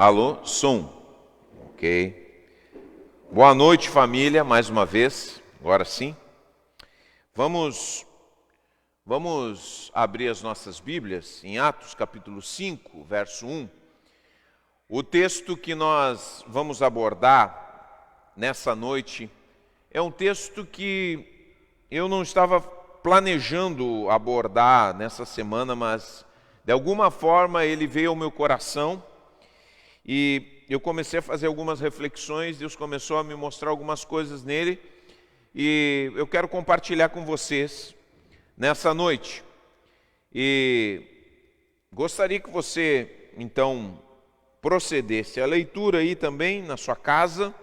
Alô, som. Ok. Boa noite, família, mais uma vez. Agora sim. Vamos abrir as nossas Bíblias em Atos capítulo 5, verso 1. O texto que nós vamos abordar nessa noite é um texto que eu não estava planejando abordar nessa semana, mas de alguma forma ele veio ao meu coração. E eu comecei a fazer algumas reflexões, Deus começou a me mostrar algumas coisas nele, e eu quero compartilhar com vocês nessa noite. E gostaria que você, então, procedesse a leitura aí também na sua casa,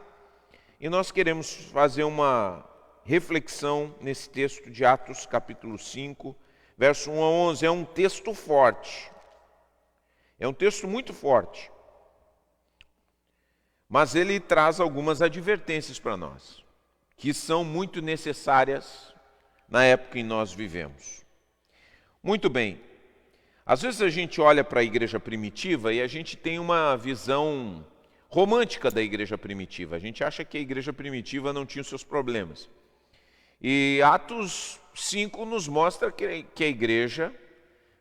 e nós queremos fazer uma reflexão nesse texto de Atos capítulo 5, verso 1 a 11. É um texto forte, é um texto muito forte. Mas ele traz algumas advertências para nós, que são muito necessárias na época em que nós vivemos. Muito bem, às vezes a gente olha para a igreja primitiva e a gente tem uma visão romântica da igreja primitiva. A gente acha que a igreja primitiva não tinha os seus problemas. E Atos 5 nos mostra que a igreja,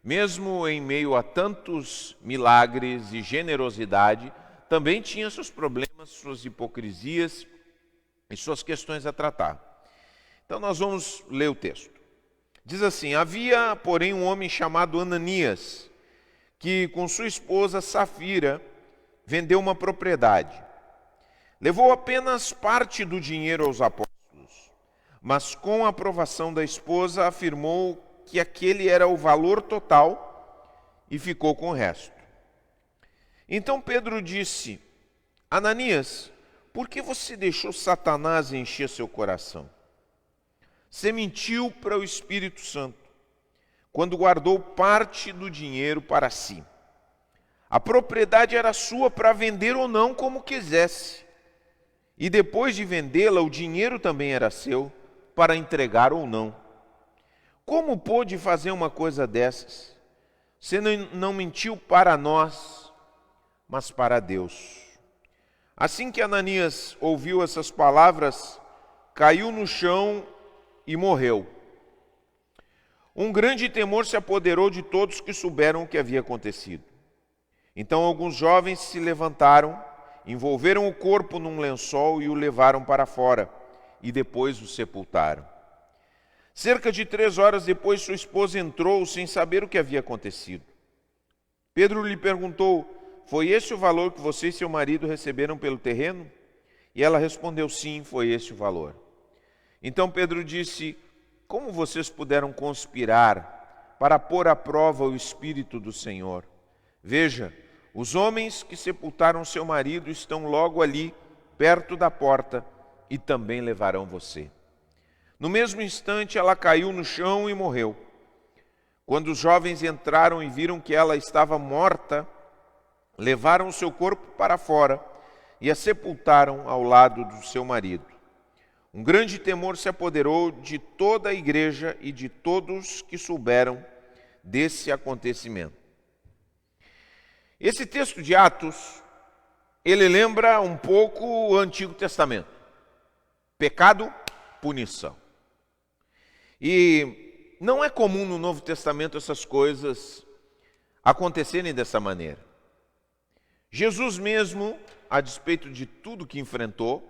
mesmo em meio a tantos milagres e generosidade, também tinha seus problemas, suas hipocrisias e suas questões a tratar. Então nós vamos ler o texto. Diz assim: havia, porém, um homem chamado Ananias, que com sua esposa Safira vendeu uma propriedade. Levou apenas parte do dinheiro aos apóstolos, mas com a aprovação da esposa afirmou que aquele era o valor total e ficou com o resto. Então Pedro disse: Ananias, por que você deixou Satanás encher seu coração? Você mentiu para o Espírito Santo, quando guardou parte do dinheiro para si. A propriedade era sua para vender ou não, como quisesse. E depois de vendê-la, o dinheiro também era seu, para entregar ou não. Como pôde fazer uma coisa dessas? Você não mentiu para nós, mas para Deus. Assim que Ananias ouviu essas palavras, caiu no chão e morreu. Um grande temor se apoderou de todos que souberam o que havia acontecido. Então alguns jovens se levantaram, envolveram o corpo num lençol e o levaram para fora, e depois o sepultaram. Cerca de 3 horas depois, sua esposa entrou sem saber o que havia acontecido. Pedro lhe perguntou: foi esse o valor que você e seu marido receberam pelo terreno? E ela respondeu: sim, foi esse o valor. Então Pedro disse: como vocês puderam conspirar para pôr à prova o Espírito do Senhor? Veja, os homens que sepultaram seu marido estão logo ali, perto da porta, e também levarão você. No mesmo instante ela caiu no chão e morreu. Quando os jovens entraram e viram que ela estava morta, levaram o seu corpo para fora e a sepultaram ao lado do seu marido. Um grande temor se apoderou de toda a igreja e de todos que souberam desse acontecimento. Esse texto de Atos, ele lembra um pouco o Antigo Testamento. Pecado, punição. E não é comum no Novo Testamento essas coisas acontecerem dessa maneira. Jesus mesmo, a despeito de tudo que enfrentou,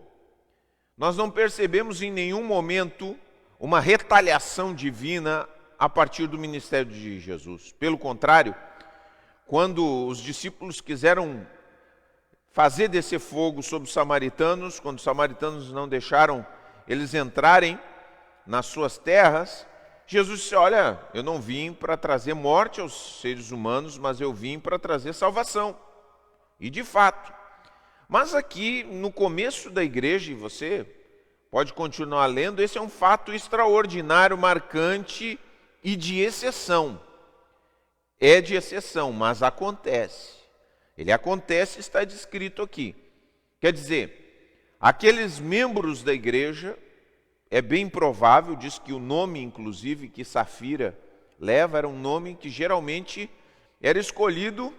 nós não percebemos em nenhum momento uma retaliação divina a partir do ministério de Jesus. Pelo contrário, quando os discípulos quiseram fazer descer fogo sobre os samaritanos, quando os samaritanos não deixaram eles entrarem nas suas terras, Jesus disse: olha, eu não vim para trazer morte aos seres humanos, mas eu vim para trazer salvação. E de fato, mas aqui no começo da igreja, e você pode continuar lendo, esse é um fato extraordinário, marcante e de exceção. É de exceção, mas acontece. Ele acontece, está descrito aqui. Quer dizer, aqueles membros da igreja, é bem provável, diz que o nome, inclusive, que Safira leva, era um nome que geralmente era escolhido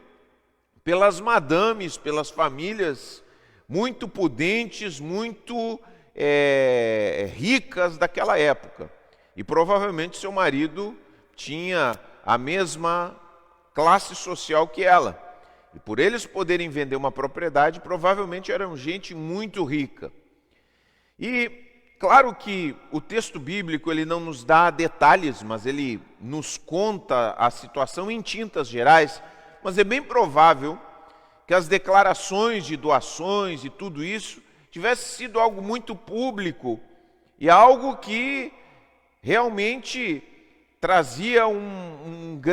pelas madames, pelas famílias muito pudentes, muito ricas daquela época. E provavelmente seu marido tinha a mesma classe social que ela. E por eles poderem vender uma propriedade, provavelmente eram gente muito rica. E claro que o texto bíblico ele não nos dá detalhes, mas ele nos conta a situação em tintas gerais, mas é bem provável que as declarações de doações e tudo isso tivesse sido algo muito público e algo que realmente trazia uma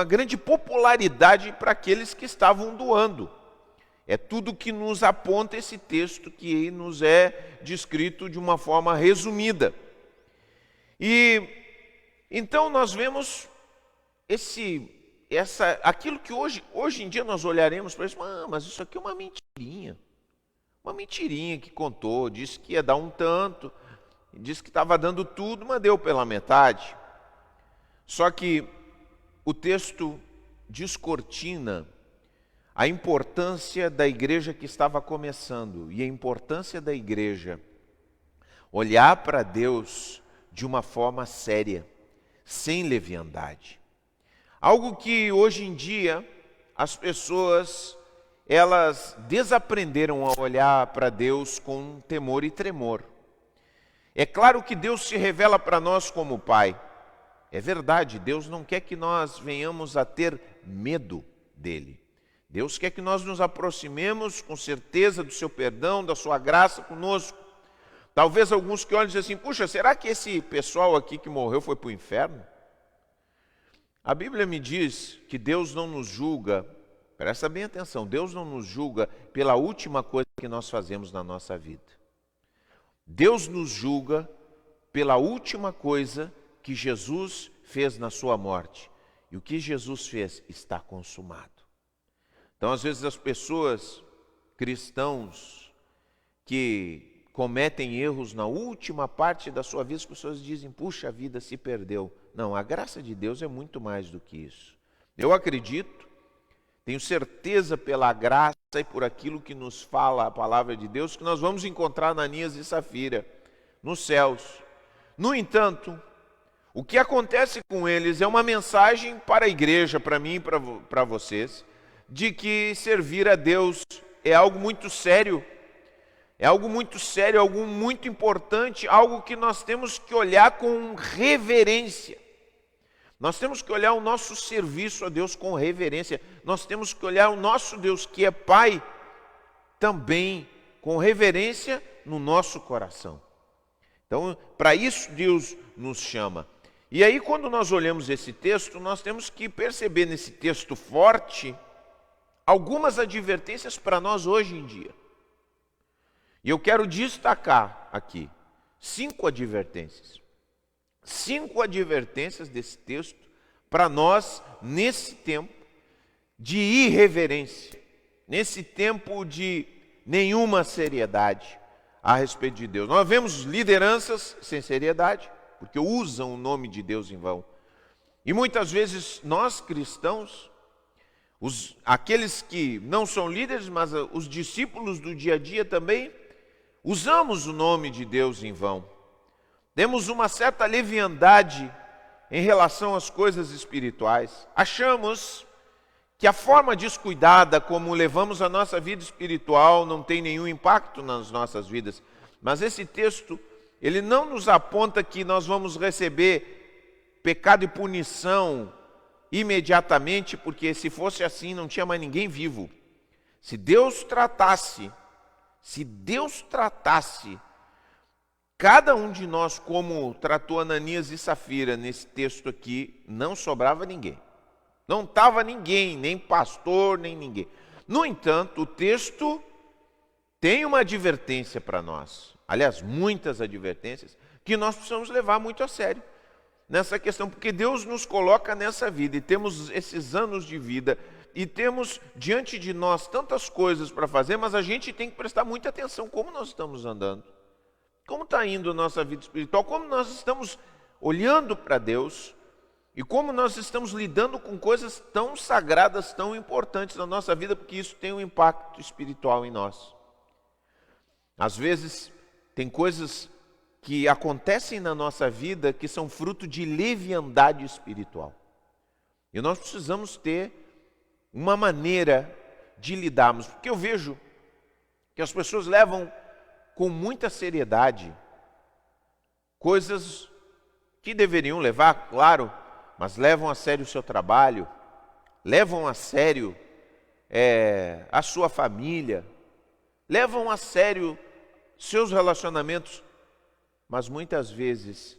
grande popularidade para aqueles que estavam doando. É tudo que nos aponta esse texto que nos é descrito de uma forma resumida. E então nós vemos aquilo que hoje em dia nós olharemos para isso, mas isso aqui é uma mentirinha que contou, disse que ia dar um tanto, disse que estava dando tudo, mas deu pela metade. Só que o texto descortina a importância da igreja que estava começando e a importância da igreja olhar para Deus de uma forma séria, sem leviandade. Algo que hoje em dia as pessoas elas desaprenderam a olhar para Deus com temor e tremor. É claro que Deus se revela para nós como Pai. É verdade, Deus não quer que nós venhamos a ter medo dele. Deus quer que nós nos aproximemos com certeza do seu perdão, da sua graça conosco. Talvez alguns que olhem e dizem assim, puxa, será que esse pessoal aqui que morreu foi para o inferno? A Bíblia me diz que Deus não nos julga, presta bem atenção, Deus não nos julga pela última coisa que nós fazemos na nossa vida. Deus nos julga pela última coisa que Jesus fez na sua morte. E o que Jesus fez está consumado. Então, às vezes, as pessoas, cristãos, que cometem erros na última parte da sua vida, as pessoas dizem, puxa, a vida se perdeu. Não, a graça de Deus é muito mais do que isso. Eu acredito, tenho certeza pela graça e por aquilo que nos fala a palavra de Deus, que nós vamos encontrar Ananias e Safira nos céus. No entanto, o que acontece com eles é uma mensagem para a igreja, para mim e para vocês, de que servir a Deus é algo muito sério, algo muito importante, algo que nós temos que olhar com reverência. Nós temos que olhar o nosso serviço a Deus com reverência. Nós temos que olhar o nosso Deus, que é Pai, também com reverência no nosso coração. Então, para isso Deus nos chama. E aí, quando nós olhamos esse texto, nós temos que perceber nesse texto forte algumas advertências para nós hoje em dia. E eu quero destacar aqui 5 advertências. 5 advertências desse texto para nós nesse tempo de irreverência, nesse tempo de nenhuma seriedade a respeito de Deus. Nós vemos lideranças sem seriedade, porque usam o nome de Deus em vão. E muitas vezes nós cristãos, aqueles que não são líderes, mas os discípulos do dia a dia também, usamos o nome de Deus em vão. Temos uma certa leviandade em relação às coisas espirituais. Achamos que a forma descuidada como levamos a nossa vida espiritual não tem nenhum impacto nas nossas vidas. Mas esse texto, ele não nos aponta que nós vamos receber pecado e punição imediatamente, porque se fosse assim não tinha mais ninguém vivo. Se Deus tratasse cada um de nós como tratou Ananias e Safira nesse texto aqui, não sobrava ninguém. Não estava ninguém, nem pastor, nem ninguém. No entanto, o texto tem uma advertência para nós. Aliás, muitas advertências que nós precisamos levar muito a sério nessa questão, porque Deus nos coloca nessa vida e temos esses anos de vida e temos diante de nós tantas coisas para fazer, mas a gente tem que prestar muita atenção como nós estamos andando. Como está indo a nossa vida espiritual? Como nós estamos olhando para Deus? E como nós estamos lidando com coisas tão sagradas, tão importantes na nossa vida, porque isso tem um impacto espiritual em nós. Às vezes, tem coisas que acontecem na nossa vida que são fruto de leviandade espiritual. E nós precisamos ter uma maneira de lidarmos, porque eu vejo que as pessoas levam com muita seriedade coisas que deveriam levar, claro, mas levam a sério o seu trabalho, levam a sério a sua família, levam a sério seus relacionamentos, mas muitas vezes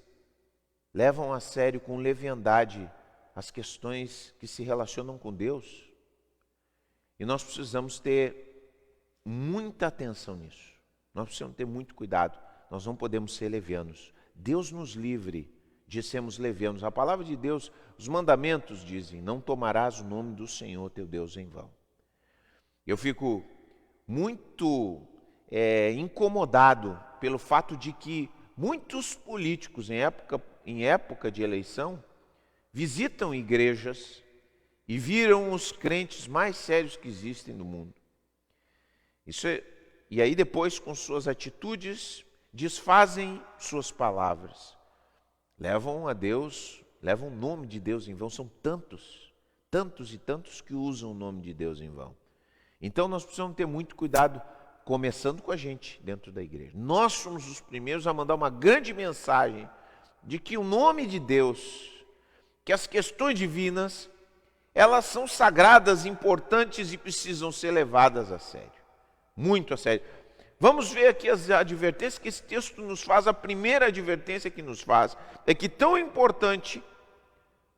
levam a sério com leviandade as questões que se relacionam com Deus. E nós precisamos ter muita atenção nisso. Nós precisamos ter muito cuidado. Nós não podemos ser levianos. Deus nos livre de sermos levianos. A palavra de Deus, os mandamentos dizem: não tomarás o nome do Senhor teu Deus em vão. Eu fico muito incomodado pelo fato de que muitos políticos em época de eleição visitam igrejas e viram os crentes mais sérios que existem no mundo. E aí depois, com suas atitudes, desfazem suas palavras. Levam o nome de Deus em vão. São tantos e tantos que usam o nome de Deus em vão. Então nós precisamos ter muito cuidado, começando com a gente dentro da igreja. Nós somos os primeiros a mandar uma grande mensagem de que o nome de Deus, que as questões divinas, elas são sagradas, importantes e precisam ser levadas a sério. Muito a sério. Vamos ver aqui as advertências que esse texto nos faz. A primeira advertência que nos faz é que tão importante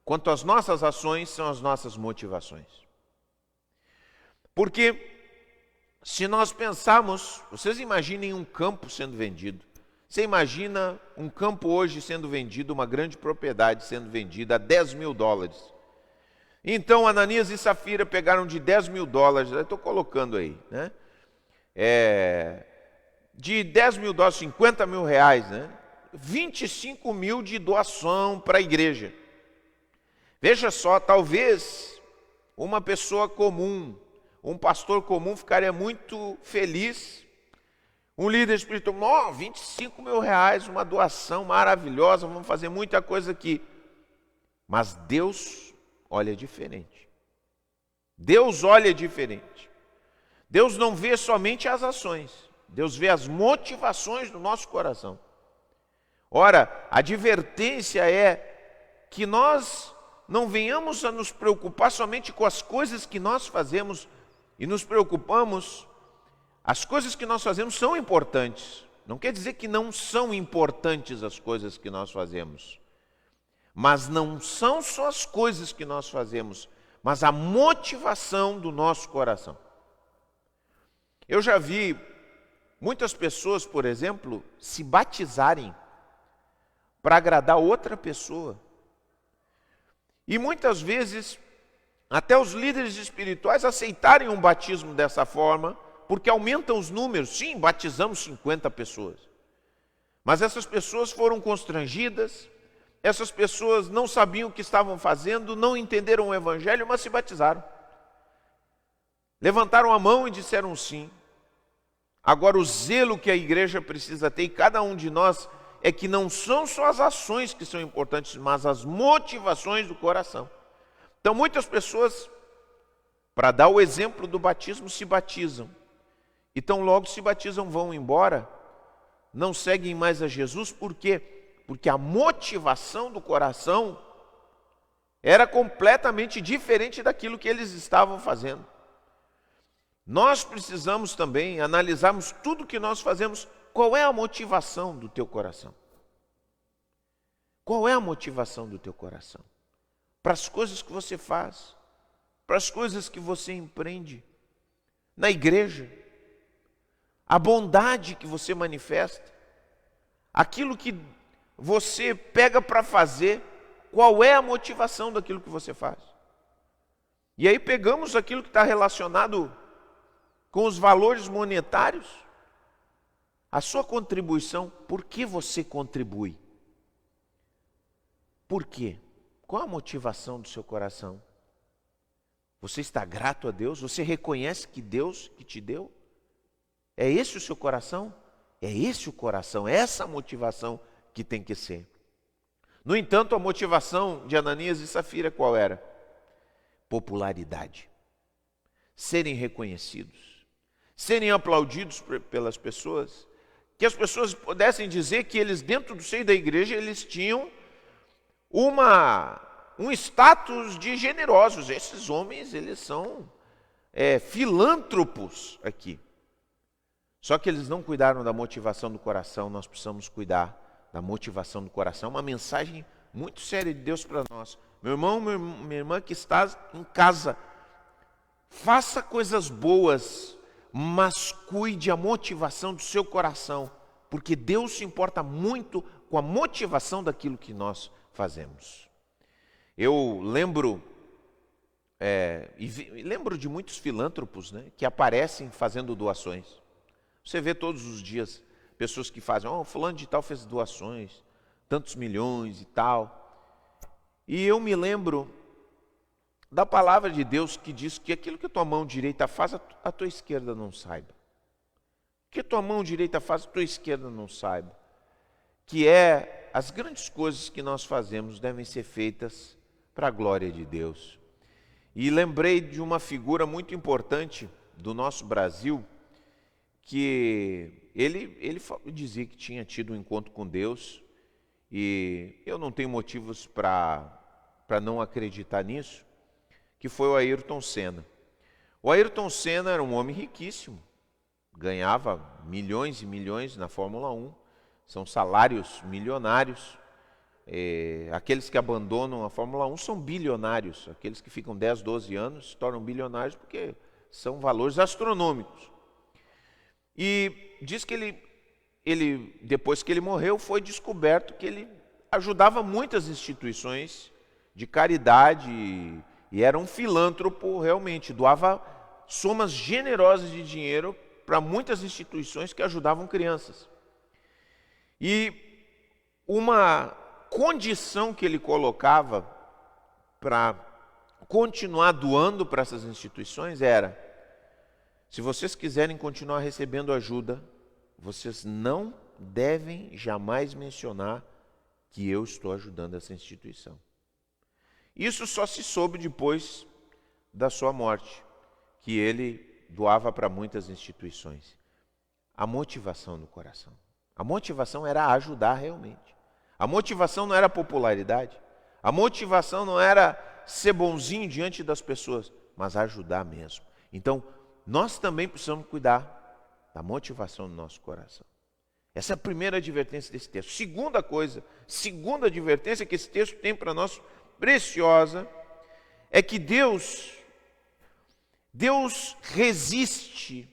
quanto as nossas ações são as nossas motivações. Porque se nós pensarmos, vocês imaginem um campo sendo vendido. Você imagina um campo hoje sendo vendido, uma grande propriedade sendo vendida a $10.000. Então Ananias e Safira pegaram de $10.000, eu estou colocando aí, né? De $10.000, R$50.000, né? 25 mil de doação para a igreja. Veja só, talvez uma pessoa comum, um pastor comum ficaria muito feliz. Um líder espiritual, R$25.000, uma doação maravilhosa, vamos fazer muita coisa aqui. Mas Deus olha diferente. Deus olha diferente. Deus não vê somente as ações, Deus vê as motivações do nosso coração. Ora, a advertência é que nós não venhamos a nos preocupar somente com as coisas que nós fazemos e nos preocupamos. As coisas que nós fazemos são importantes. Não quer dizer que não são importantes as coisas que nós fazemos. Mas não são só as coisas que nós fazemos, mas a motivação do nosso coração. Eu já vi muitas pessoas, por exemplo, se batizarem para agradar outra pessoa. E muitas vezes, até os líderes espirituais aceitarem um batismo dessa forma, porque aumentam os números. Sim, batizamos 50 pessoas. Mas essas pessoas foram constrangidas, essas pessoas não sabiam o que estavam fazendo, não entenderam o evangelho, mas se batizaram. Levantaram a mão e disseram sim. Agora, o zelo que a igreja precisa ter, e cada um de nós, é que não são só as ações que são importantes, mas as motivações do coração. Então, muitas pessoas, para dar o exemplo do batismo, se batizam. Então, logo se batizam, vão embora, não seguem mais a Jesus. Por quê? Porque a motivação do coração era completamente diferente daquilo que eles estavam fazendo. Nós precisamos também analisarmos tudo que nós fazemos. Qual é a motivação do teu coração? Qual é a motivação do teu coração? Para as coisas que você faz, para as coisas que você empreende, na igreja, a bondade que você manifesta, aquilo que você pega para fazer, qual é a motivação daquilo que você faz? E aí pegamos aquilo que está relacionado com os valores monetários, a sua contribuição. Por que você contribui? Por quê? Qual a motivação do seu coração? Você está grato a Deus? Você reconhece que Deus que te deu? É esse o seu coração? É esse o coração, é essa a motivação que tem que ser. No entanto, a motivação de Ananias e Safira qual era? Popularidade. Serem reconhecidos, serem aplaudidos pelas pessoas, que as pessoas pudessem dizer que eles dentro do seio da igreja eles tinham um status de generosos. Esses homens, eles são filântropos aqui. Só que eles não cuidaram da motivação do coração. Nós precisamos cuidar da motivação do coração. Uma mensagem muito séria de Deus para nós. Meu irmão, minha irmã que está em casa, faça coisas boas, mas cuide a motivação do seu coração, porque Deus se importa muito com a motivação daquilo que nós fazemos. Eu lembro lembro de muitos filântropos, né, que aparecem fazendo doações. Você vê todos os dias pessoas que fazem, fulano de tal fez doações, tantos milhões e tal. E eu me lembro da palavra de Deus que diz que aquilo que a tua mão direita faz, a tua esquerda não saiba. O que a tua mão direita faz, a tua esquerda não saiba. Que as grandes coisas que nós fazemos devem ser feitas para a glória de Deus. E lembrei de uma figura muito importante do nosso Brasil, que ele dizia que tinha tido um encontro com Deus, e eu não tenho motivos para não acreditar nisso, que foi o Ayrton Senna. O Ayrton Senna era um homem riquíssimo, ganhava milhões e milhões na Fórmula 1, são salários milionários. Aqueles que abandonam a Fórmula 1 são bilionários, aqueles que ficam 10, 12 anos se tornam bilionários porque são valores astronômicos. E diz que ele, depois que ele morreu, foi descoberto que ele ajudava muitas instituições de caridade e era um filântropo realmente, doava somas generosas de dinheiro para muitas instituições que ajudavam crianças. E uma condição que ele colocava para continuar doando para essas instituições era: se vocês quiserem continuar recebendo ajuda, vocês não devem jamais mencionar que eu estou ajudando essa instituição. Isso só se soube depois da sua morte, que ele doava para muitas instituições. A motivação no coração. A motivação era ajudar realmente. A motivação não era popularidade. A motivação não era ser bonzinho diante das pessoas, mas ajudar mesmo. Então, nós também precisamos cuidar da motivação do nosso coração. Essa é a primeira advertência desse texto. Segunda advertência que esse texto tem para nós, preciosa, é que Deus resiste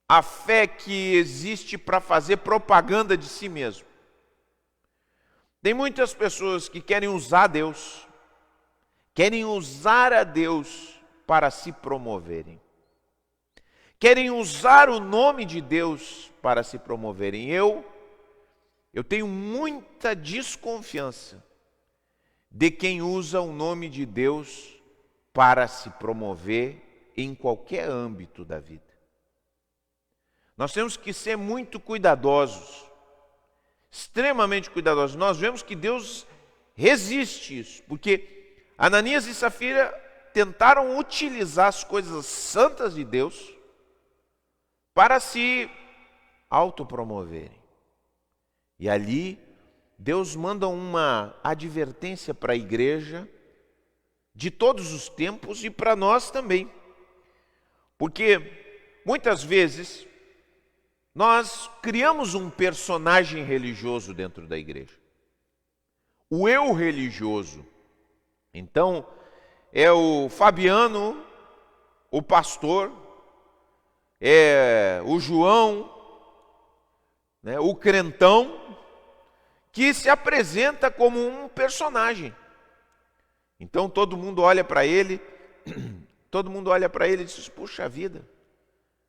à fé que existe para fazer propaganda de si mesmo. Tem muitas pessoas que querem usar Deus, querem usar a Deus para se promoverem. Querem usar o nome de Deus para se promoverem. Eu tenho muita desconfiança de quem usa o nome de Deus para se promover em qualquer âmbito da vida. Nós temos que ser muito cuidadosos, extremamente cuidadosos. Nós vemos que Deus resiste isso, porque Ananias e Safira tentaram utilizar as coisas santas de Deus para se autopromoverem. E ali, Deus manda uma advertência para a igreja de todos os tempos e para nós também. Porque muitas vezes nós criamos um personagem religioso dentro da igreja. O eu religioso. Então, é o Fabiano, o pastor, é o João, né, o crentão, que se apresenta como um personagem. Então todo mundo olha para ele, e diz: puxa vida,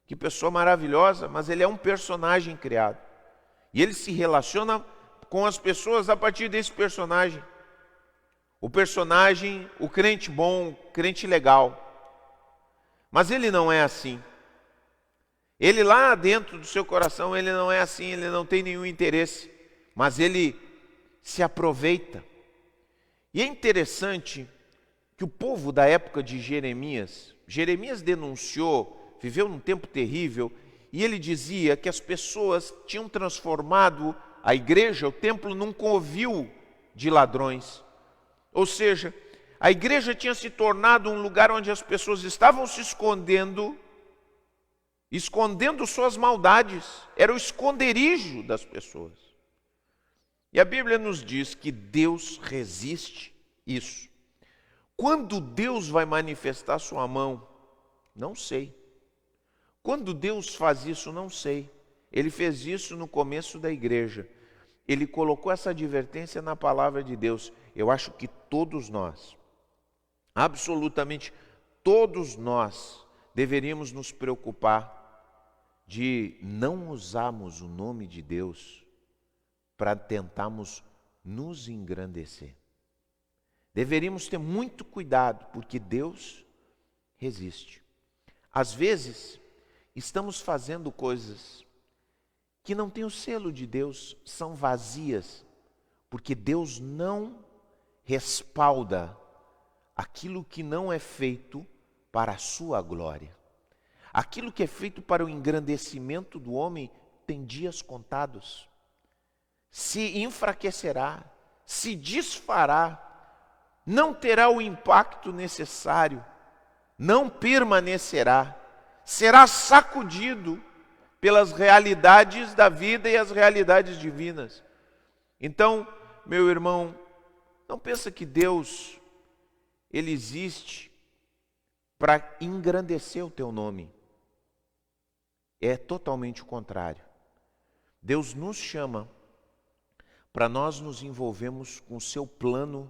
que pessoa maravilhosa, mas ele é um personagem criado. E ele se relaciona com as pessoas a partir desse personagem. o personagem, o crente bom, o crente legal. Mas ele não é assim. Ele lá dentro do seu coração, ele não é assim, ele não tem nenhum interesse. Mas ele se aproveita. E é interessante que o povo da época de Jeremias denunciou, viveu num tempo terrível, e ele dizia que as pessoas tinham transformado a igreja, o templo, num covil de ladrões. Ou seja, a igreja tinha se tornado um lugar onde as pessoas estavam se escondendo suas maldades. Era o esconderijo das pessoas. E a Bíblia nos diz que Deus resiste isso. Quando Deus vai manifestar sua mão? Não sei. Quando Deus faz isso? Não sei. Ele fez isso no começo da igreja. Ele colocou essa advertência na palavra de Deus. Eu acho que todos nós, absolutamente todos nós, deveríamos nos preocupar de não usarmos o nome de Deus para tentarmos nos engrandecer. Deveríamos ter muito cuidado, porque Deus resiste. Às vezes, estamos fazendo coisas que não têm o selo de Deus, são vazias, porque Deus não respalda aquilo que não é feito para a sua glória. Aquilo que é feito para o engrandecimento do homem tem dias contados. Se enfraquecerá, se desfará, não terá o impacto necessário, não permanecerá, será sacudido pelas realidades da vida e as realidades divinas. Então, meu irmão, não pensa que Deus, Ele existe para engrandecer o teu nome. É totalmente o contrário. Deus nos chama para nós nos envolvermos com o seu plano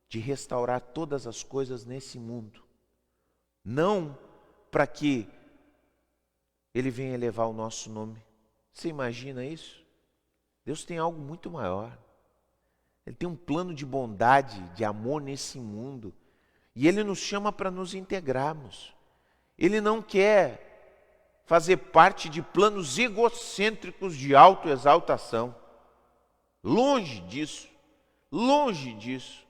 de restaurar todas as coisas nesse mundo. Não para que Ele venha elevar o nosso nome. Você imagina isso? Deus tem algo muito maior. Ele tem um plano de bondade, de amor nesse mundo. E Ele nos chama para nos integrarmos. Ele não quer fazer parte de planos egocêntricos de autoexaltação. Longe disso. Longe disso.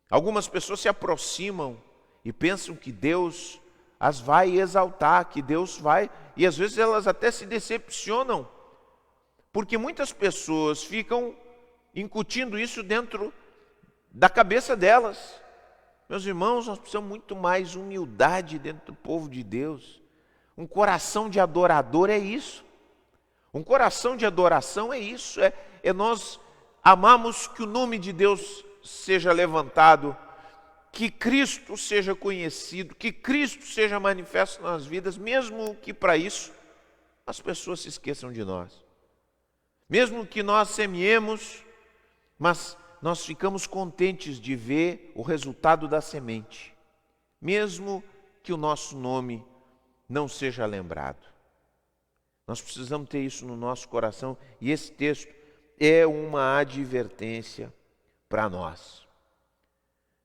Algumas pessoas se aproximam e pensam que Deus as vai exaltar, que Deus vai... E às vezes elas até se decepcionam, porque muitas pessoas ficam incutindo isso dentro da cabeça delas. Meus irmãos, nós precisamos muito mais humildade dentro do povo de Deus. Um coração de adorador é isso. Um coração de adoração é isso. É nós amarmos que o nome de Deus seja levantado, que Cristo seja conhecido, que Cristo seja manifesto nas vidas, mesmo que para isso as pessoas se esqueçam de nós. Mesmo que nós semeemos, mas nós ficamos contentes de ver o resultado da semente, mesmo que o nosso nome não seja lembrado. Nós precisamos ter isso no nosso coração, e esse texto é uma advertência para nós.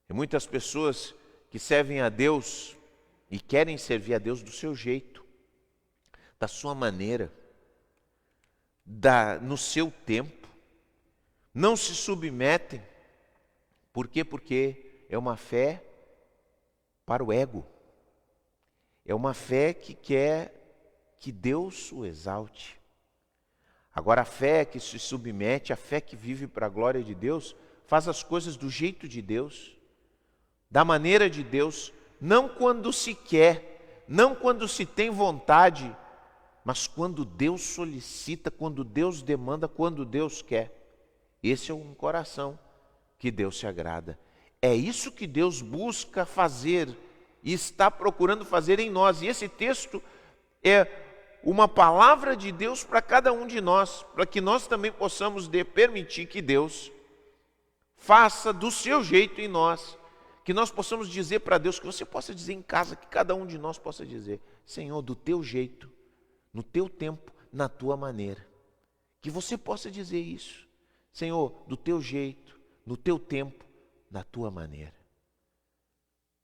E muitas pessoas que servem a Deus e querem servir a Deus do seu jeito, da sua maneira, no seu tempo, não se submetem. Por quê? Porque é uma fé para o ego. É uma fé que quer que Deus o exalte. Agora, a fé que se submete, a fé que vive para a glória de Deus, faz as coisas do jeito de Deus, da maneira de Deus, não quando se quer, não quando se tem vontade, mas quando Deus solicita, quando Deus demanda, quando Deus quer. Esse é um coração que Deus se agrada. É isso que Deus busca fazer e está procurando fazer em nós. E esse texto é uma palavra de Deus para cada um de nós, para que nós também possamos permitir que Deus faça do seu jeito em nós, que nós possamos dizer para Deus, que você possa dizer em casa, que cada um de nós possa dizer: Senhor, do teu jeito, no teu tempo, na tua maneira. Que você possa dizer isso: Senhor, do teu jeito, no teu tempo, da tua maneira.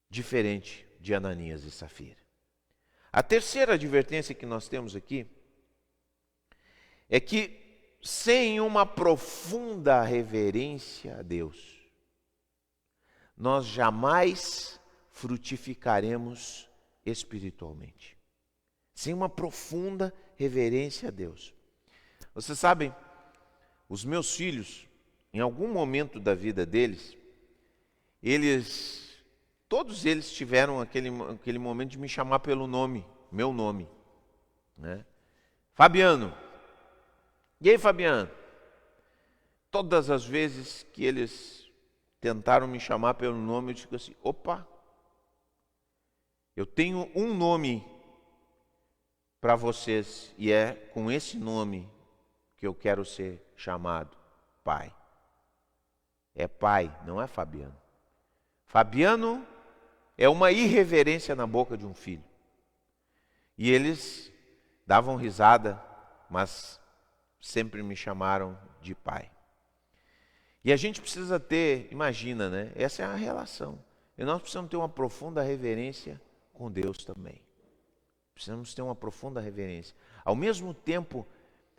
Diferente de Ananias e Safira. A terceira advertência que nós temos aqui é que sem uma profunda reverência a Deus, nós jamais frutificaremos espiritualmente. Sem uma profunda reverência a Deus. Vocês sabem, os meus filhos, em algum momento da vida deles, todos eles tiveram aquele momento de me chamar pelo nome, meu nome, né? Fabiano. E aí, Fabiano? Todas as vezes que eles tentaram me chamar pelo nome, eu digo assim, opa, eu tenho um nome para vocês, e é com esse nome que eu quero ser chamado, Pai. É Pai, não é Fabiano. Fabiano é uma irreverência na boca de um filho. E eles davam risada, mas sempre me chamaram de Pai. E a gente precisa ter, imagina, né? Essa é a relação. E nós precisamos ter uma profunda reverência com Deus também. Precisamos ter uma profunda reverência. Ao mesmo tempo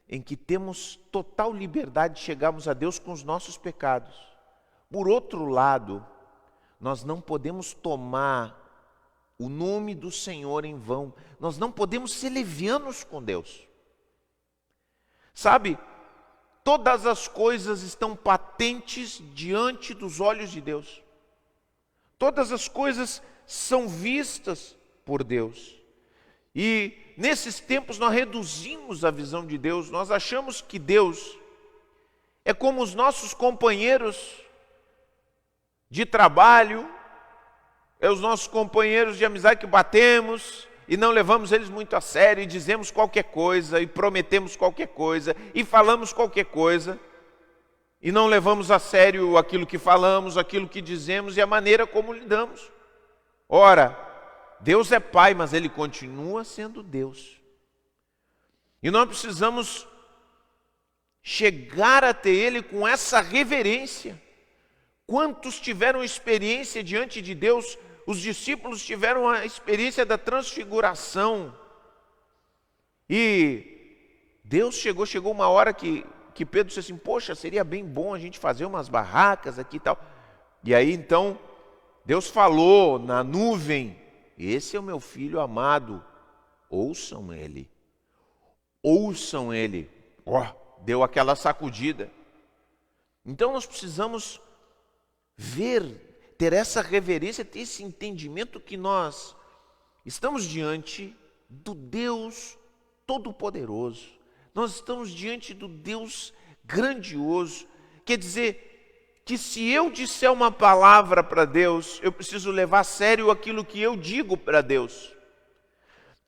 em que temos total liberdade de chegarmos a Deus com os nossos pecados. Por outro lado, nós não podemos tomar o nome do Senhor em vão. Nós não podemos ser levianos com Deus. Sabe, todas as coisas estão patentes diante dos olhos de Deus. Todas as coisas são vistas por Deus. E nesses tempos nós reduzimos a visão de Deus. Nós achamos que Deus é como os nossos companheiros de trabalho, é os nossos companheiros de amizade que batemos e não levamos eles muito a sério e dizemos qualquer coisa e prometemos qualquer coisa e falamos qualquer coisa e não levamos a sério aquilo que falamos, aquilo que dizemos e a maneira como lidamos. Ora, Deus é Pai, mas Ele continua sendo Deus. E nós precisamos chegar até Ele com essa reverência. Quantos tiveram experiência diante de Deus? Os discípulos tiveram a experiência da transfiguração. E Deus chegou uma hora que Pedro disse assim, poxa, seria bem bom a gente fazer umas barracas aqui e tal. E aí então, Deus falou na nuvem, esse é o meu filho amado, ouçam ele. Ouçam ele. Deu aquela sacudida. Então nós precisamos ter essa reverência, ter esse entendimento que nós estamos diante do Deus Todo-Poderoso. Nós estamos diante do Deus grandioso. Quer dizer que se eu disser uma palavra para Deus, eu preciso levar a sério aquilo que eu digo para Deus.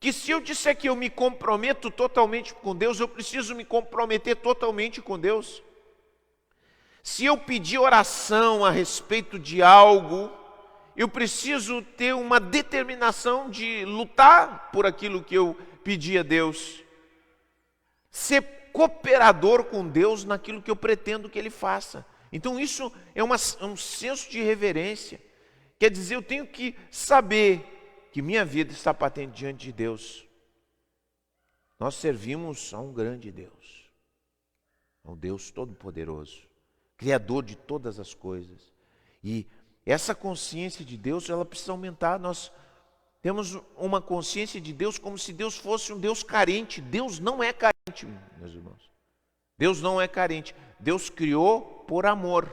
Que se eu disser que eu me comprometo totalmente com Deus, eu preciso me comprometer totalmente com Deus. Se eu pedir oração a respeito de algo, eu preciso ter uma determinação de lutar por aquilo que eu pedi a Deus. Ser cooperador com Deus naquilo que eu pretendo que Ele faça. Então isso é um senso de reverência. Quer dizer, eu tenho que saber que minha vida está patente diante de Deus. Nós servimos a um grande Deus, a um Deus Todo-Poderoso, Criador de todas as coisas. E essa consciência de Deus, ela precisa aumentar. Nós temos uma consciência de Deus como se Deus fosse um Deus carente. Deus não é carente, meus irmãos. Deus não é carente. Deus criou por amor.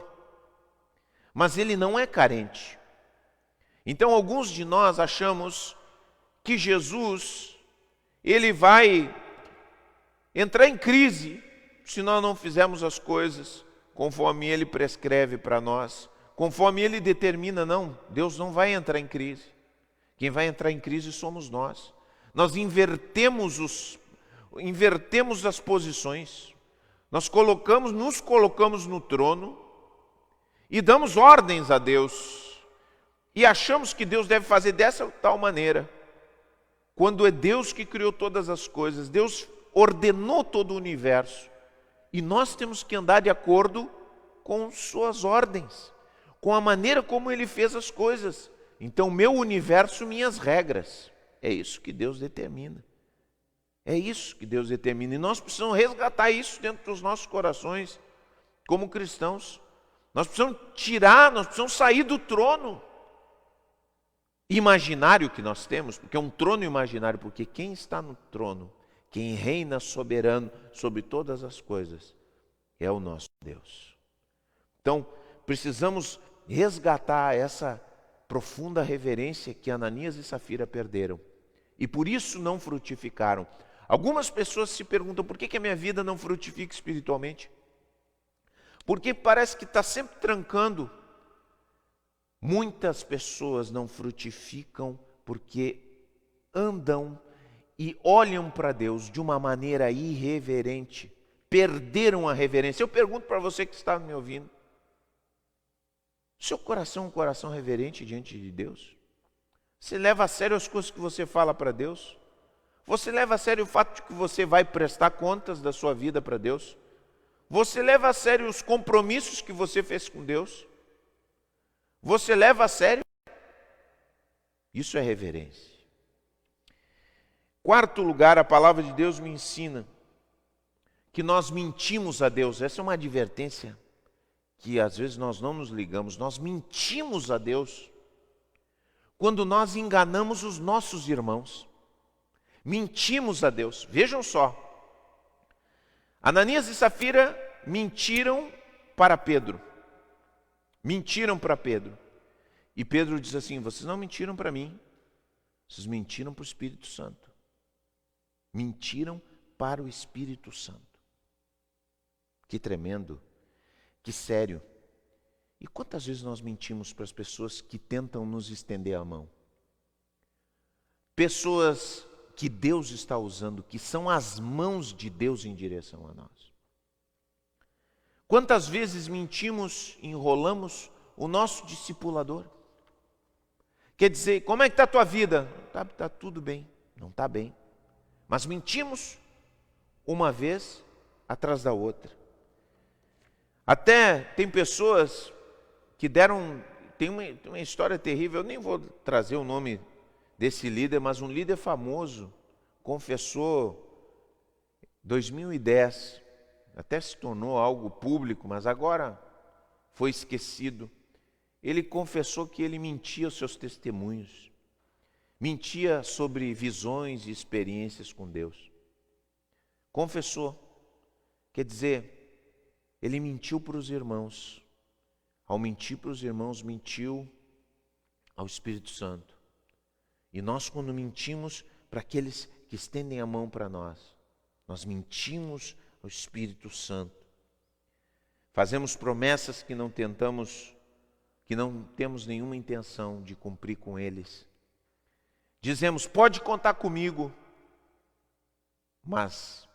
Mas Ele não é carente. Então alguns de nós achamos que Jesus, Ele vai entrar em crise se nós não fizermos as coisas conforme Ele prescreve para nós, conforme Ele determina. Não, Deus não vai entrar em crise. Quem vai entrar em crise somos nós. Nós invertemos as posições. Nós nos colocamos no trono e damos ordens a Deus. E achamos que Deus deve fazer dessa ou tal maneira. Quando é Deus que criou todas as coisas, Deus ordenou todo o universo. E nós temos que andar de acordo com suas ordens, com a maneira como ele fez as coisas. Então, meu universo, minhas regras. É isso que Deus determina. É isso que Deus determina. E nós precisamos resgatar isso dentro dos nossos corações, como cristãos. Nós precisamos nós precisamos sair do trono imaginário que nós temos, porque é um trono imaginário, porque quem está no trono, quem reina soberano sobre todas as coisas, é o nosso Deus. Então, precisamos resgatar essa profunda reverência que Ananias e Safira perderam. E por isso não frutificaram. Algumas pessoas se perguntam, por que a minha vida não frutifica espiritualmente? Porque parece que está sempre trancando. Muitas pessoas não frutificam porque andam e olham para Deus de uma maneira irreverente. Perderam a reverência. Eu pergunto para você que está me ouvindo. Seu coração é um coração reverente diante de Deus? Você leva a sério as coisas que você fala para Deus? Você leva a sério o fato de que você vai prestar contas da sua vida para Deus? Você leva a sério os compromissos que você fez com Deus? Você leva a sério? Isso é reverência. Quarto lugar, a palavra de Deus me ensina que nós mentimos a Deus. Essa é uma advertência que às vezes nós não nos ligamos. Nós mentimos a Deus quando nós enganamos os nossos irmãos. Mentimos a Deus. Vejam só. Ananias e Safira mentiram para Pedro. Mentiram para Pedro. E Pedro diz assim, vocês não mentiram para mim, vocês mentiram para o Espírito Santo. Mentiram para o Espírito Santo. Que tremendo, que sério. E quantas vezes nós mentimos para as pessoas que tentam nos estender a mão? Pessoas que Deus está usando, que são as mãos de Deus em direção a nós. Quantas vezes mentimos, enrolamos o nosso discipulador? Quer dizer, como é que está a tua vida? Está tudo bem, não está bem. Mas mentimos uma vez atrás da outra. Até tem pessoas que tem uma história terrível, eu nem vou trazer o nome desse líder, mas um líder famoso confessou em 2010, até se tornou algo público, mas agora foi esquecido. Ele confessou que ele mentia aos seus testemunhos, mentia sobre visões e experiências com Deus. Confessou, quer dizer, ele mentiu para os irmãos. Ao mentir para os irmãos, mentiu ao Espírito Santo. E nós, quando mentimos para aqueles que estendem a mão para nós, nós mentimos ao Espírito Santo. Fazemos promessas que não temos nenhuma intenção de cumprir com eles. Dizemos, pode contar comigo, mas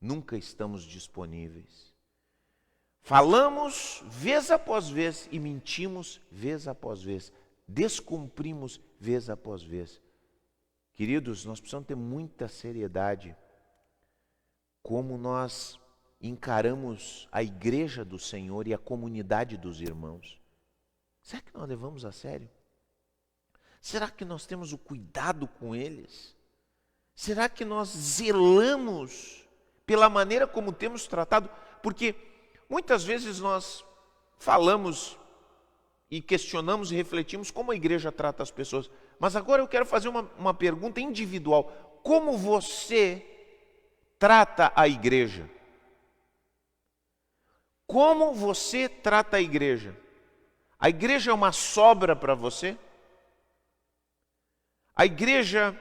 nunca estamos disponíveis. Falamos vez após vez e mentimos vez após vez. Descumprimos vez após vez. Queridos, nós precisamos ter muita seriedade como nós encaramos a igreja do Senhor e a comunidade dos irmãos. Será que nós levamos a sério? Será que nós temos o cuidado com eles? Será que nós zelamos pela maneira como temos tratado? Porque muitas vezes nós falamos e questionamos e refletimos como a igreja trata as pessoas. Mas agora eu quero fazer uma pergunta individual. Como você trata a igreja? Como você trata a igreja? A igreja é uma sobra para você? A igreja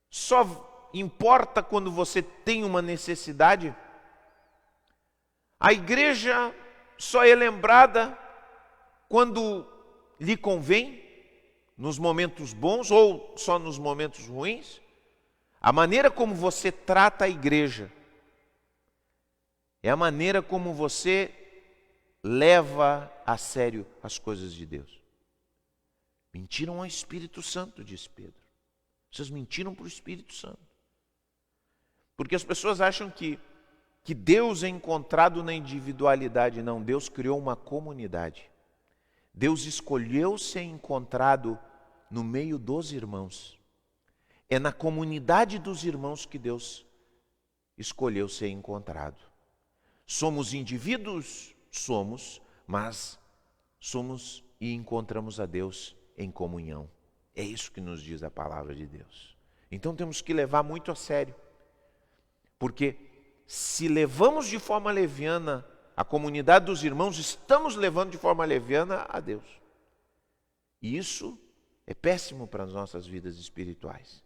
só importa quando você tem uma necessidade? A igreja só é lembrada quando lhe convém, nos momentos bons ou só nos momentos ruins? A maneira como você trata a igreja é a maneira como você leva a sério as coisas de Deus. Mentiram ao Espírito Santo, diz Pedro. Vocês mentiram para o Espírito Santo. Porque as pessoas acham que que Deus é encontrado na individualidade, não. Deus criou uma comunidade. Deus escolheu ser encontrado no meio dos irmãos. É na comunidade dos irmãos que Deus escolheu ser encontrado. Somos indivíduos? Somos, mas somos e encontramos a Deus em comunhão. É isso que nos diz a palavra de Deus. Então temos que levar muito a sério. Porque se levamos de forma leviana a comunidade dos irmãos, estamos levando de forma leviana a Deus. E isso é péssimo para as nossas vidas espirituais.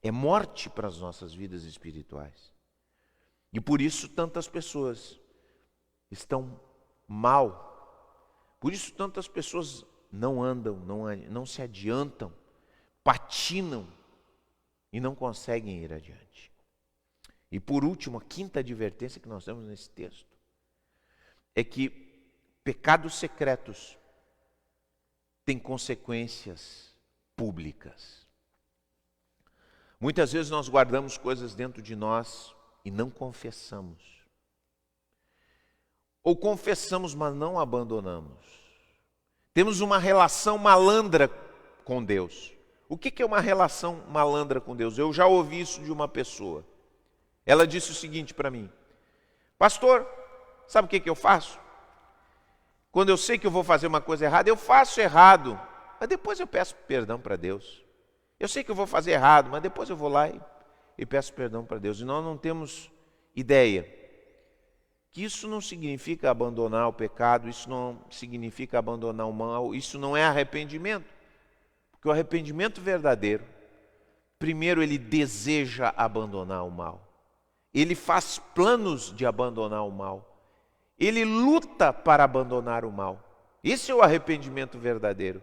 É morte para as nossas vidas espirituais. E por isso tantas pessoas estão mal. Por isso tantas pessoas não andam, não se adiantam, patinam e não conseguem ir adiante. E por último, a quinta advertência que nós temos nesse texto é que pecados secretos têm consequências públicas. Muitas vezes nós guardamos coisas dentro de nós e não confessamos. Ou confessamos, mas não abandonamos. Temos uma relação malandra com Deus. O que é uma relação malandra com Deus? Eu já ouvi isso de uma pessoa. Ela disse o seguinte para mim: pastor, sabe o que eu faço? Quando eu sei que eu vou fazer uma coisa errada, eu faço errado, mas depois eu peço perdão para Deus. Eu sei que eu vou fazer errado, mas depois eu vou lá e peço perdão para Deus. E nós não temos ideia que isso não significa abandonar o pecado, isso não significa abandonar o mal, isso não é arrependimento. Porque o arrependimento verdadeiro, primeiro ele deseja abandonar o mal. Ele faz planos de abandonar o mal. Ele luta para abandonar o mal. Esse é o arrependimento verdadeiro.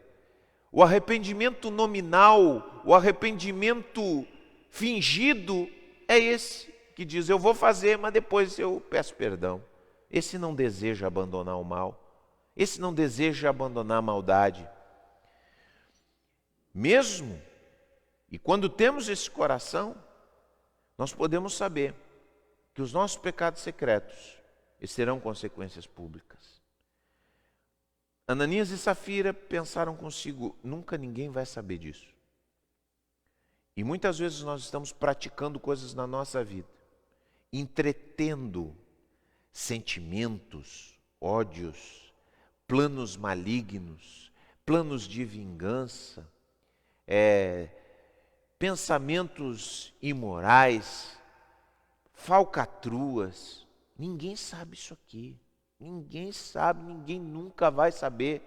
O arrependimento nominal, o arrependimento fingido é esse que diz: eu vou fazer, mas depois eu peço perdão. Esse não deseja abandonar o mal. Esse não deseja abandonar a maldade. Mesmo, e quando temos esse coração, nós podemos saber que os nossos pecados secretos terão consequências públicas. Ananias e Safira pensaram consigo: nunca ninguém vai saber disso. E muitas vezes nós estamos praticando coisas na nossa vida, entretendo sentimentos, ódios, planos malignos, planos de vingança, pensamentos imorais, falcatruas. Ninguém sabe isso aqui. Ninguém sabe, ninguém nunca vai saber.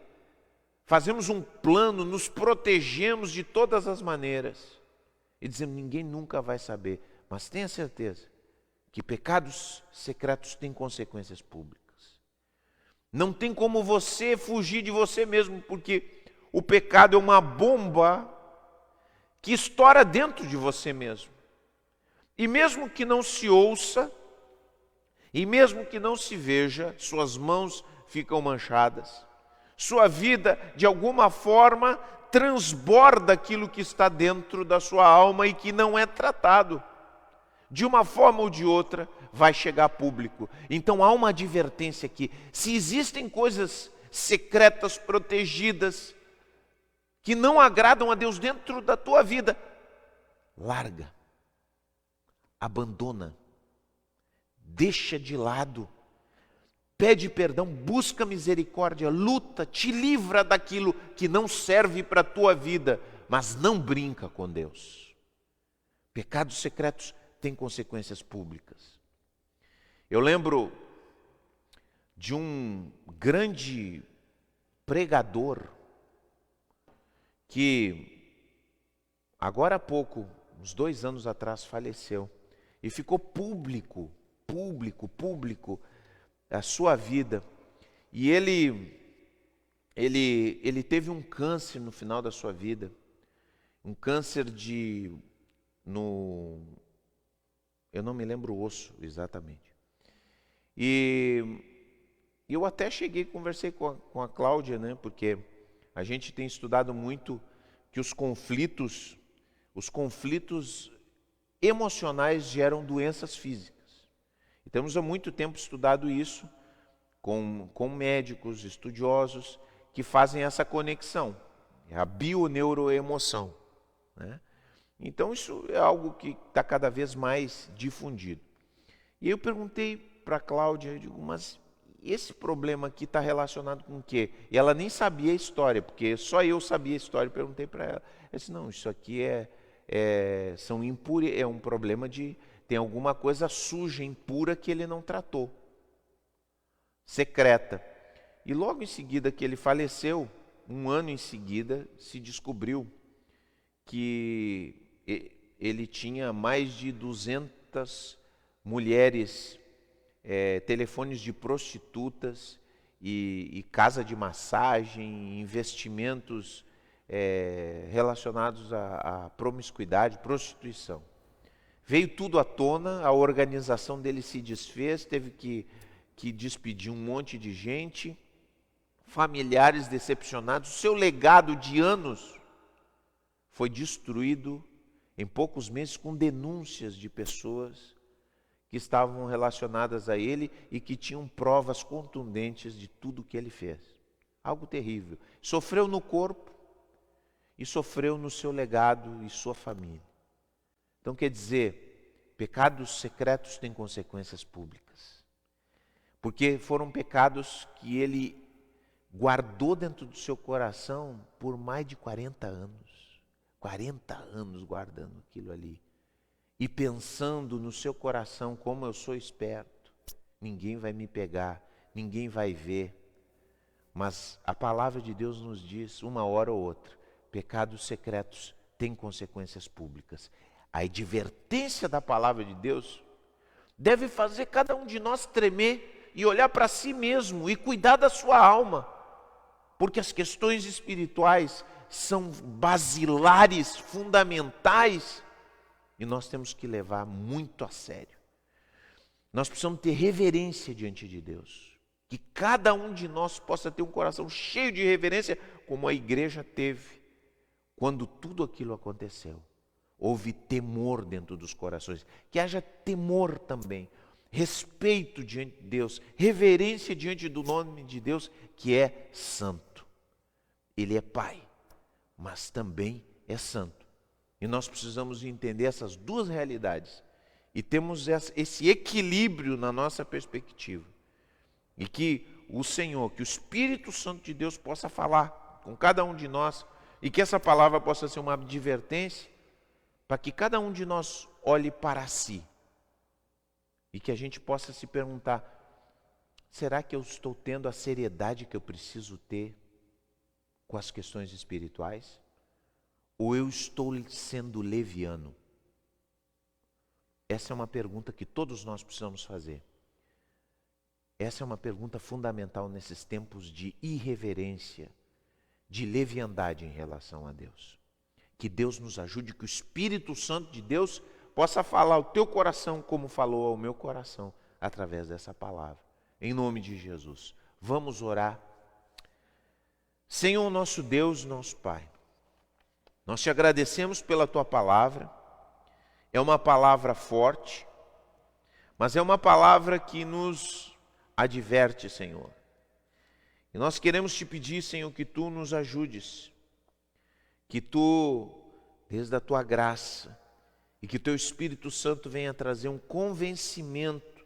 Fazemos um plano, nos protegemos de todas as maneiras e dizemos: ninguém nunca vai saber. Mas tenha certeza que pecados secretos têm consequências públicas. Não tem como você fugir de você mesmo, porque o pecado é uma bomba que estoura dentro de você mesmo. E mesmo que não se ouça, e mesmo que não se veja, suas mãos ficam manchadas. Sua vida, de alguma forma, transborda aquilo que está dentro da sua alma e que não é tratado. De uma forma ou de outra, vai chegar a público. Então há uma advertência aqui. Se existem coisas secretas, protegidas, que não agradam a Deus dentro da tua vida, larga, abandona, deixa de lado, pede perdão, busca misericórdia, luta, te livra daquilo que não serve para a tua vida, mas não brinca com Deus. Pecados secretos têm consequências públicas. Eu lembro de um grande pregador que agora há pouco, uns 2 anos atrás, faleceu e ficou público a sua vida. E ele teve um câncer no final da sua vida, um câncer eu não me lembro o osso exatamente. E eu até conversei com a Cláudia, né, porque a gente tem estudado muito que os conflitos emocionais geram doenças físicas. E temos há muito tempo estudado isso com médicos, estudiosos, que fazem essa conexão, é a bioneuroemoção, né? Então isso é algo que está cada vez mais difundido. E eu perguntei para a Cláudia, eu digo, mas esse problema aqui está relacionado com o quê? E ela nem sabia a história, porque só eu sabia a história, perguntei para ela. Ela disse, não, isso aqui é um problema tem alguma coisa suja, impura que ele não tratou, secreta. E logo em seguida que ele faleceu, um ano em seguida, se descobriu que ele tinha mais de 200 mulheres, telefones de prostitutas e casa de massagem, investimentos relacionados à promiscuidade, prostituição. Veio tudo à tona, a organização dele se desfez, teve que despedir um monte de gente, familiares decepcionados, seu legado de anos foi destruído em poucos meses com denúncias de pessoas que estavam relacionadas a ele e que tinham provas contundentes de tudo que ele fez. Algo terrível. Sofreu no corpo e sofreu no seu legado e sua família. Então quer dizer, pecados secretos têm consequências públicas. Porque foram pecados que ele guardou dentro do seu coração por mais de 40 anos. 40 anos guardando aquilo ali. E pensando no seu coração, como eu sou esperto, ninguém vai me pegar, ninguém vai ver. Mas a palavra de Deus nos diz, uma hora ou outra, pecados secretos têm consequências públicas. A advertência da palavra de Deus deve fazer cada um de nós tremer e olhar para si mesmo e cuidar da sua alma. Porque as questões espirituais são basilares, fundamentais, e nós temos que levar muito a sério. Nós precisamos ter reverência diante de Deus. Que cada um de nós possa ter um coração cheio de reverência, como a igreja teve quando tudo aquilo aconteceu. Houve temor dentro dos corações. Que haja temor também, respeito diante de Deus, reverência diante do nome de Deus, que é santo. Ele é Pai, mas também é santo. E nós precisamos entender essas duas realidades. E temos esse equilíbrio na nossa perspectiva. E que o Senhor, que o Espírito Santo de Deus possa falar com cada um de nós. E que essa palavra possa ser uma advertência para que cada um de nós olhe para si. E que a gente possa se perguntar, será que eu estou tendo a seriedade que eu preciso ter com as questões espirituais? Ou eu estou sendo leviano? Essa é uma pergunta que todos nós precisamos fazer. Essa é uma pergunta fundamental nesses tempos de irreverência, de leviandade em relação a Deus. Que Deus nos ajude, que o Espírito Santo de Deus possa falar ao teu coração como falou ao meu coração, através dessa palavra. Em nome de Jesus. Vamos orar. Senhor nosso Deus, nosso Pai, nós te agradecemos pela tua palavra. É uma palavra forte, mas é uma palavra que nos adverte, Senhor. E nós queremos te pedir, Senhor, que tu nos ajudes, que tu, desde a tua graça, e que teu Espírito Santo venha trazer um convencimento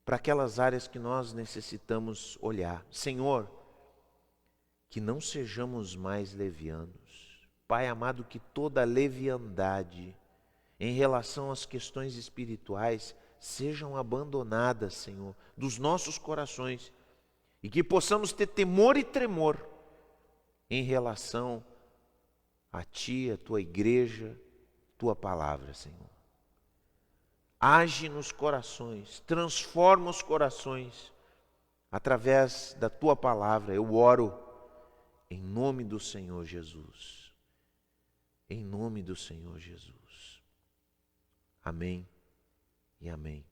para aquelas áreas que nós necessitamos olhar. Senhor, que não sejamos mais levianos. Pai amado, que toda leviandade em relação às questões espirituais sejam abandonadas, Senhor, dos nossos corações, e que possamos ter temor e tremor em relação a Ti, a Tua igreja, Tua palavra, Senhor. Age nos corações, transforma os corações através da Tua palavra. Eu oro em nome do Senhor Jesus. Em nome do Senhor Jesus. Amém e amém.